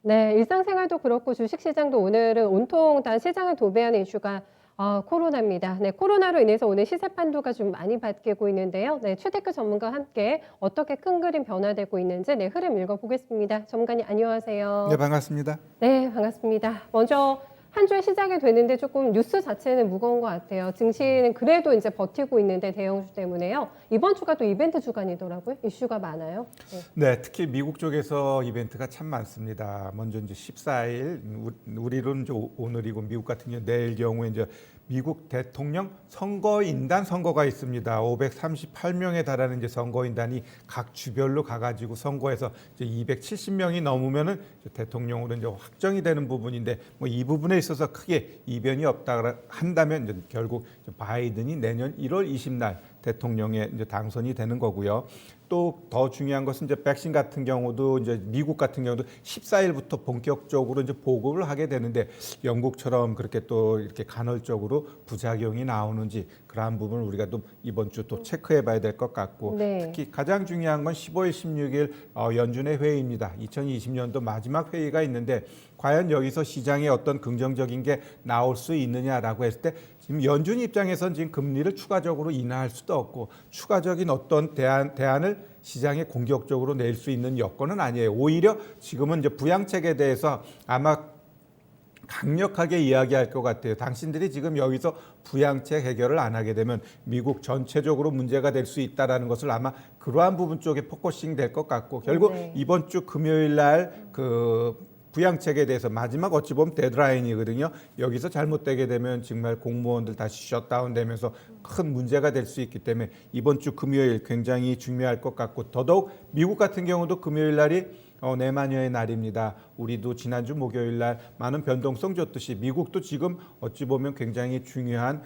네, 일상생활도 그렇고 주식시장도 오늘은 온통 다 시장을 도배하는 이슈가 코로나입니다. 네, 코로나로 인해서 오늘 시세 판도가 좀 많이 바뀌고 있는데요. 네, 최대표 전문가와 함께 어떻게 큰 그림 변화되고 있는지 네, 흐름 읽어보겠습니다. 전문가님 네, 안녕하세요. 반갑습니다. 네, 반갑습니다. 먼저 한 주에 시작이 되는데 조금 뉴스 자체는 무거운 것 같아요. 증시는 그래도 이제 버티고 있는데 대형주 때문에요. 이번 주가 또 이벤트 주간이더라고요. 이슈가 많아요. 네. 네, 특히 미국 쪽에서 이벤트가 참 많습니다. 먼저 이제 14일, 우리로는 이제 오늘이고 미국 같은 경우 내일 경우에 이제 미국 대통령 선거인단 선거가 있습니다. 538명에 달하는 이제 선거인단이 각 주별로 가가지고 선거에서 이제 270명이 넘으면은 대통령으로 이제 확정이 되는 부분인데 뭐 이 부분에 있어서 크게 이변이 없다 한다면 이제 결국 바이든이 내년 1월 20날 대통령에 이제 당선이 되는 거고요. 또 더 중요한 것은 이제 백신 같은 경우도 이제 미국 같은 경우도 14일부터 본격적으로 이제 보급을 하게 되는데 영국처럼 그렇게 또 이렇게 간헐적으로 부작용이 나오는지 그러한 부분을 우리가 또 이번 주 또 체크해 봐야 될 것 같고 네. 특히 가장 중요한 건 15일, 16일 연준의 회의입니다. 2020년도 마지막 회의가 있는데 과연 여기서 시장에 어떤 긍정적인 게 나올 수 있느냐라고 했을 때 지금 연준 입장에서는 지금 금리를 추가적으로 인하할 수도 없고 추가적인 어떤 대안을 시장에 공격적으로 낼 수 있는 여건은 아니에요. 오히려 지금은 이제 부양책에 대해서 아마 강력하게 이야기할 것 같아요. 당신들이 지금 여기서 부양책 해결을 안 하게 되면 미국 전체적으로 문제가 될 수 있다라는 것을 아마 그러한 부분 쪽에 포커싱 될 것 같고 결국 네. 이번 주 금요일 날 부양책에 대해서 마지막 어찌 보면 데드라인이거든요. 여기서 잘못되게 되면 정말 공무원들 다시 셧다운 되면서 큰 문제가 될 수 있기 때문에 이번 주 금요일 굉장히 중요할 것 같고 더더욱 미국 같은 경우도 금요일 날이 내마녀의 날입니다. 우리도 지난주 목요일 날 많은 변동성 줬듯이 미국도 지금 어찌 보면 굉장히 중요한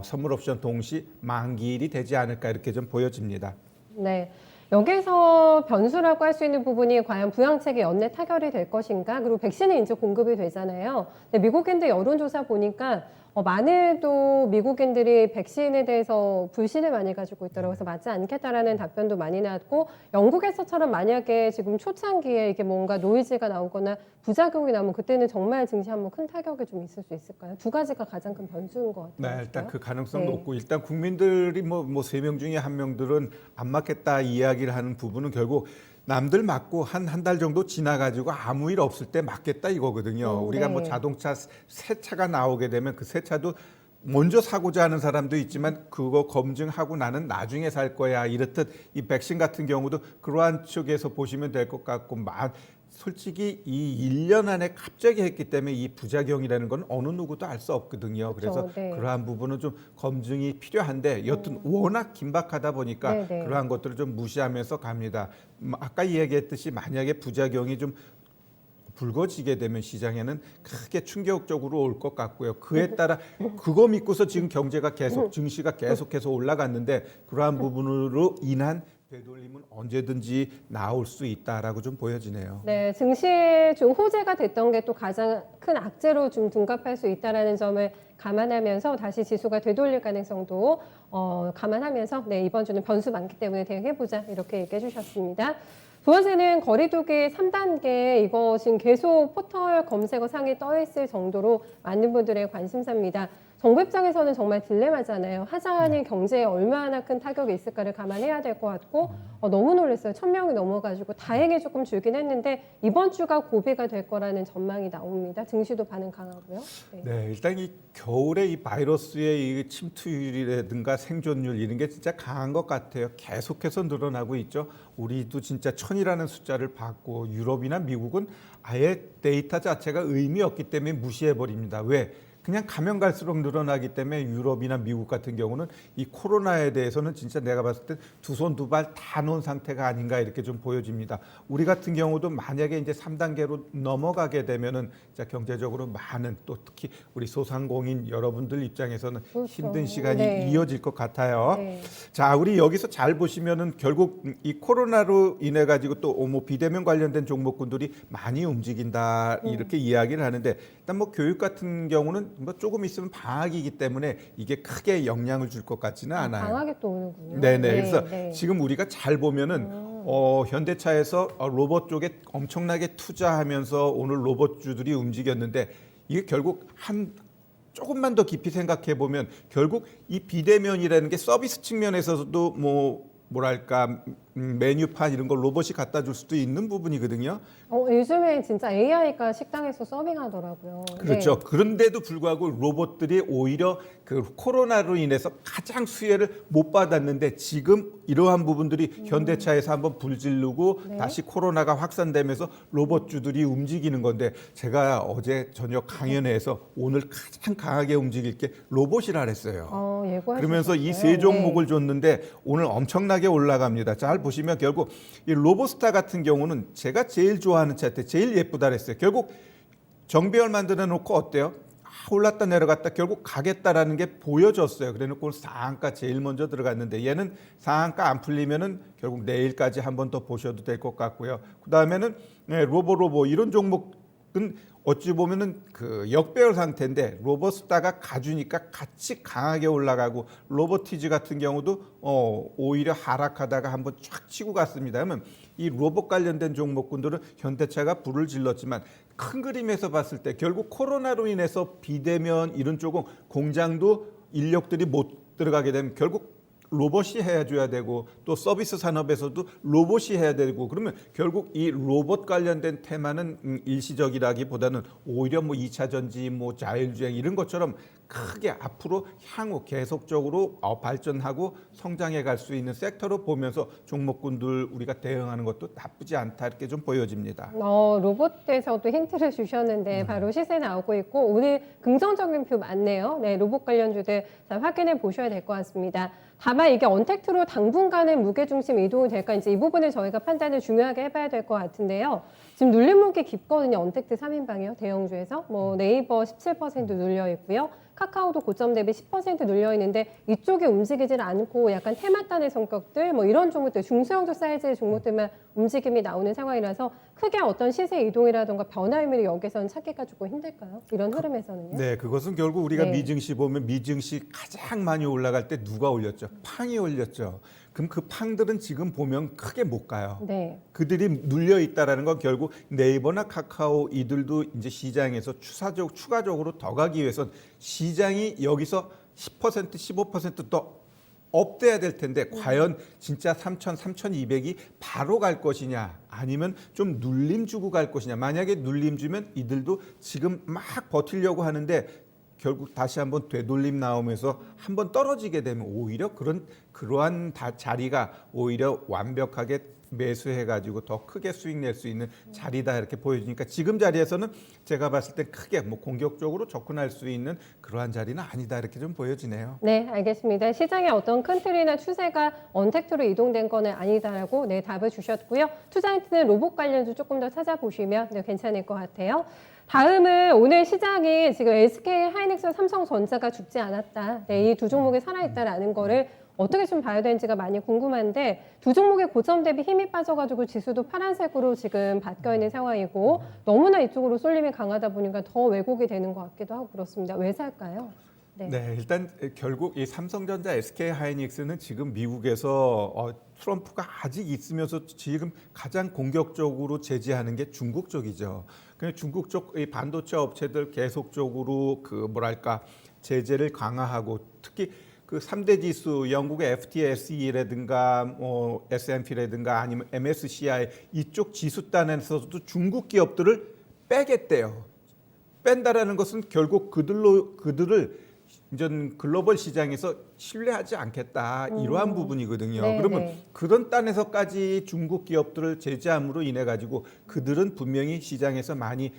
선물 옵션 동시 만기일이 되지 않을까 이렇게 좀 보여집니다. 네. 여기서 변수라고 할 수 있는 부분이 과연 부양책의 연내 타결이 될 것인가? 그리고 백신이 이제 공급이 되잖아요. 근데 미국인들 여론조사 보니까 많이도 미국인들이 백신에 대해서 불신을 많이 가지고 있더라고요. 그래서 맞지 않겠다라는 답변도 많이 나왔고 영국에서처럼 만약에 지금 초창기에 이게 뭔가 노이즈가 나오거나 부작용이 나오면 그때는 정말 증시 한번 큰 타격이 좀 있을 수 있을까요? 두 가지가 가장 큰 변수인 것 같아요. 네, 일단 그 가능성 네. 높고 일단 국민들이 뭐 세 명 중에 한 명들은 안 맞겠다 이야기를 하는 부분은 결국 남들 맞고 한 달 정도 지나가지고 아무 일 없을 때 맞겠다 이거거든요. 우리가 뭐 네. 자동차 새 차가 나오게 되면 그 새 차도 먼저 사고자 하는 사람도 있지만 그거 검증하고 나는 나중에 살 거야 이렇듯 이 백신 같은 경우도 그러한 쪽에서 보시면 될 것 같고 솔직히 이 1년 안에 갑자기 했기 때문에 이 부작용이라는 건 어느 누구도 알 수 없거든요. 그래서 그렇죠. 네. 그러한 부분은 좀 검증이 필요한데 여튼 워낙 긴박하다 보니까 네. 그러한 것들을 좀 무시하면서 갑니다. 아까 이야기했듯이 만약에 부작용이 좀 불거지게 되면 시장에는 크게 충격적으로 올 것 같고요. 그에 따라 그거 믿고서 지금 경제가 계속 증시가 계속해서 올라갔는데 그러한 부분으로 인한 되돌림은 언제든지 나올 수 있다라고 좀 보여지네요. 네, 증시에 좀 호재가 됐던 게 또 가장 큰 악재로 좀 둔갑할 수 있다라는 점을 감안하면서 다시 지수가 되돌릴 가능성도 감안하면서 네, 이번 주는 변수 많기 때문에 대응해보자 이렇게 얘기해 주셨습니다. 두 번째는 거리두기 3단계 이거 지금 계속 포털 검색어 상에 떠 있을 정도로 많은 분들의 관심사입니다. 정부 입장에서는 정말 딜레마잖아요. 하자니 경제에 얼마나 큰 타격이 있을까를 감안해야 될 것 같고 너무 놀랐어요. 1,000명이 넘어가지고 다행히 조금 줄긴 했는데 이번 주가 고비가 될 거라는 전망이 나옵니다. 증시도 반응 강하고요. 네, 일단 이 겨울에 이 바이러스의 이 침투율이라든가 생존율 이런 게 진짜 강한 것 같아요. 계속해서 늘어나고 있죠. 우리도 진짜 1,000이라는 숫자를 받고 유럽이나 미국은 아예 데이터 자체가 의미 없기 때문에 무시해 버립니다. 왜? 그냥 가면 갈수록 늘어나기 때문에 유럽이나 미국 같은 경우는 이 코로나에 대해서는 진짜 내가 봤을 때 두 손 두 발 다 놓은 상태가 아닌가 이렇게 좀 보여집니다. 우리 같은 경우도 만약에 이제 3단계로 넘어가게 되면은 진짜 경제적으로 많은 또 특히 우리 소상공인 여러분들 입장에서는 그렇죠. 힘든 시간이 네. 이어질 것 같아요. 네. 자, 우리 여기서 잘 보시면은 결국 이 코로나로 인해 가지고 또 뭐 비대면 관련된 종목군들이 많이 움직인다 이렇게 이야기를 하는데 일단 뭐 교육 같은 경우는 뭐 조금 있으면 방학이기 때문에 이게 크게 영향을 줄 것 같지는 않아요. 방학이 또 오는군요. 네네. 그래서 네. 지금 우리가 잘 보면은 현대차에서 로봇 쪽에 엄청나게 투자하면서 오늘 로봇주들이 움직였는데 이게 결국 한 조금만 더 깊이 생각해 보면 결국 이 비대면이라는 게 서비스 측면에서도 뭐랄까 메뉴판 이런 걸 로봇이 갖다 줄 수도 있는 부분이거든요. 요즘에 진짜 AI가 식당에서 서빙하더라고요. 그렇죠. 네. 그런데도 불구하고 로봇들이 오히려 그 코로나로 인해서 가장 수혜를 못 받았는데 지금 이러한 부분들이 현대차에서 한번 불지르고 네. 다시 코로나가 확산되면서 로봇주들이 움직이는 건데 제가 어제 저녁 강연회에서 오늘 가장 강하게 움직일 게 로봇이라 그랬어요. 예고하셨어요. 그러면서 이 세 종목을 줬는데 오늘 엄청나게 올라갑니다. 잘 보시면 결국 이 로보스타 같은 경우는 제가 제일 좋아하는 차트, 제일 예쁘다 그랬어요. 결국 정비열 만들어 놓고 어때요? 올랐다 내려갔다 결국 가겠다라는 게 보여졌어요. 그래놓고 상한가 제일 먼저 들어갔는데 얘는 상한가 안 풀리면은 결국 내일까지 한 번 더 보셔도 될 것 같고요. 그 다음에는 로보 이런 종목은 어찌 보면은 그 역배열 상태인데 로버스타가 가주니까 같이 강하게 올라가고 로보티즈 같은 경우도 오히려 하락하다가 한번 쫙 치고 갔습니다. 그러면 이 로봇 관련된 종목군들은 현대차가 불을 질렀지만 큰 그림에서 봤을 때 결국 코로나로 인해서 비대면 이런 쪽은 공장도 인력들이 못 들어가게 되면 결국 로봇이 해줘야 되고 또 서비스 산업에서도 로봇이 해야 되고 그러면 결국 이 로봇 관련된 테마는 일시적이라기보다는 오히려 2차 전지, 자율주행 이런 것처럼 크게 앞으로 향후 계속적으로 발전하고 성장해 갈 수 있는 섹터로 보면서 종목군들 우리가 대응하는 것도 나쁘지 않다 이렇게 좀 보여집니다. 로봇에서도 힌트를 주셨는데 바로 시세 나오고 있고 오늘 긍정적인 표 많네요. 네, 로봇 관련주들 잘 확인해 보셔야 될 것 같습니다. 다만 이게 언택트로 당분간은 무게중심 이동이 될까 이제 이 부분을 저희가 판단을 중요하게 해봐야 될 것 같은데요. 지금 눌림목이 깊거든요. 언택트 3인방이요. 대형주에서 네이버 17% 눌려 있고요. 카카오도 고점 대비 10% 눌려 있는데 이쪽이 움직이질 않고 약간 테마단의 성격들 이런 종목들 중소형주 사이즈의 종목들만 움직임이 나오는 상황이라서 크게 어떤 시세 이동이라든가 변화 의미를 여기서는 찾기가 조금 힘들까요? 이런 흐름에서는요. 네, 그것은 결국 우리가 네. 미증시 보면 미증시 가장 많이 올라갈 때 누가 올렸죠? 팡이 올렸죠. 그럼 그 팡들은 지금 보면 크게 못 가요. 네. 그들이 눌려 있다라는 건 결국 네이버나 카카오 이들도 이제 시장에서 추가적으로 더 가기 위해선 시장이 여기서 10% 15%더 업돼야 될 텐데 과연 진짜 3,000, 3,200이 바로 갈 것이냐 아니면 좀 눌림 주고 갈 것이냐. 만약에 눌림 주면 이들도 지금 막 버티려고 하는데 결국 다시 한번 되돌림 나오면서 한번 떨어지게 되면 오히려 그러한 자리가 오히려 완벽하게 매수해가지고 더 크게 수익 낼 수 있는 자리다 이렇게 보여지니까 지금 자리에서는 제가 봤을 때 크게 공격적으로 접근할 수 있는 그러한 자리는 아니다 이렇게 좀 보여지네요. 네, 알겠습니다. 시장의 어떤 큰 틀이나 추세가 언택트로 이동된 거는 아니다라고 답을 주셨고요. 투자 힌트는 로봇 관련주 조금 더 찾아보시면 괜찮을 것 같아요. 다음은 오늘 시장이 지금 SK 하이닉스, 삼성전자가 죽지 않았다. 이 두 종목이 살아있다라는 거를 어떻게 좀 봐야 되는지가 많이 궁금한데 두 종목의 고점 대비 힘이 빠져가지고 지수도 파란색으로 지금 바뀌어 있는 상황이고 너무나 이쪽으로 쏠림이 강하다 보니까 더 왜곡이 되는 것 같기도 하고 그렇습니다. 왜 살까요? 네, 일단 결국 이 삼성전자, SK 하이닉스는 지금 미국에서 트럼프가 아직 있으면서 지금 가장 공격적으로 제재하는 게 중국 쪽이죠. 그냥 중국 쪽 이 반도체 업체들 계속적으로 제재를 강화하고 특히 그 3대 지수 영국의 FTSE라든가 S&P라든가 아니면 MSCI 이쪽 지수단에서도 중국 기업들을 빼겠대요. 뺀다라는 것은 결국 그들을 이전 글로벌 시장에서 신뢰하지 않겠다 이러한 부분이거든요. 네, 그러면 네. 그런 단에서까지 중국 기업들을 제재함으로 인해 가지고 그들은 분명히 시장에서 많이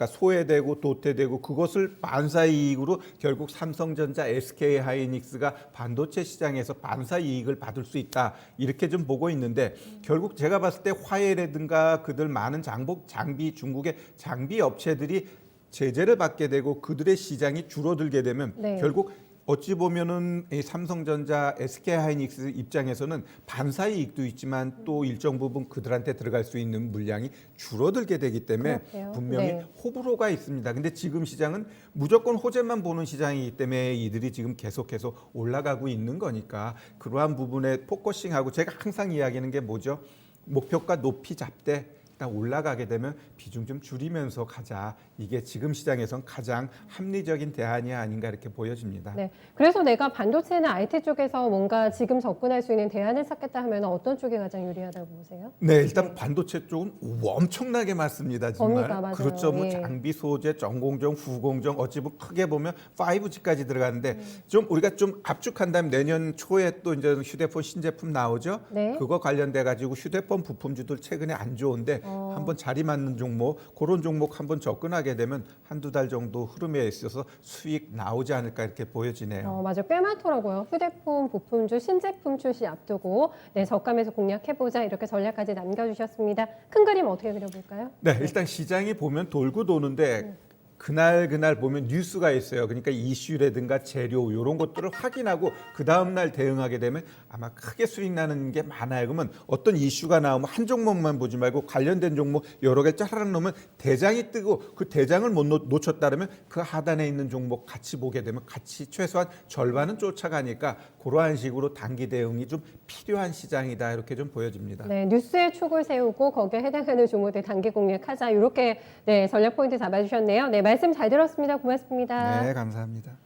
소외되고 도태되고 그것을 반사이익으로 결국 삼성전자, SK 하이닉스가 반도체 시장에서 반사이익을 받을 수 있다 이렇게 좀 보고 있는데 결국 제가 봤을 때 화웨이라든가 그들 많은 장비 중국의 장비 업체들이 제재를 받게 되고 그들의 시장이 줄어들게 되면 네. 결국 어찌 보면은 이 삼성전자, SK하이닉스 입장에서는 반사의 이익도 있지만 또 일정 부분 그들한테 들어갈 수 있는 물량이 줄어들게 되기 때문에 그렇게요. 분명히 네. 호불호가 있습니다. 근데 지금 시장은 무조건 호재만 보는 시장이기 때문에 이들이 지금 계속해서 올라가고 있는 거니까 그러한 부분에 포커싱하고 제가 항상 이야기하는 게 뭐죠? 목표가 높이 잡되 일단 올라가게 되면 비중 좀 줄이면서 가자. 이게 지금 시장에선 가장 합리적인 대안이 아닌가 이렇게 보여집니다. 네. 그래서 내가 반도체나 IT 쪽에서 뭔가 지금 접근할 수 있는 대안을 찾겠다 하면 어떤 쪽이 가장 유리하다고 보세요? 네, 일단 반도체 쪽은 엄청나게 많습니다. 정말. 겁니다. 맞아요. 그렇죠. 뭐 예. 장비 소재, 전공정, 후공정 어찌 보면 크게 보면 5G까지 들어가는데 좀 우리가 좀 압축한다면 내년 초에 또 이제 휴대폰 신제품 나오죠. 네. 그거 관련돼 가지고 휴대폰 부품주들 최근에 안 좋은데 한번 자리 맞는 종목, 그런 종목 한번 접근하게 되면 한두 달 정도 흐름에 있어서 수익 나오지 않을까 이렇게 보여지네요. 맞아요. 꽤 많더라고요. 휴대폰 부품주 신제품 출시 앞두고 네, 저감에서 공략해보자 이렇게 전략까지 남겨주셨습니다. 큰 그림 어떻게 그려볼까요? 네, 일단 시장이 보면 돌고 도는데 그날 보면 뉴스가 있어요. 그러니까 이슈라든가 재료 이런 것들을 확인하고 그 다음 날 대응하게 되면 아마 크게 수익 나는 게 많아요. 그러면 어떤 이슈가 나오면 한 종목만 보지 말고 관련된 종목 여러 개 짜라락 놓으면 대장이 뜨고 그 대장을 못 놓쳤다 그러면 그 하단에 있는 종목 같이 보게 되면 같이 최소한 절반은 쫓아가니까 그러한 식으로 단기 대응이 좀 필요한 시장이다 이렇게 좀 보여집니다. 네, 뉴스에 축을 세우고 거기에 해당하는 종목들 단기 공략하자 이렇게 네, 전략 포인트 잡아주셨네요. 네, 말씀 잘 들었습니다. 고맙습니다. 네, 감사합니다.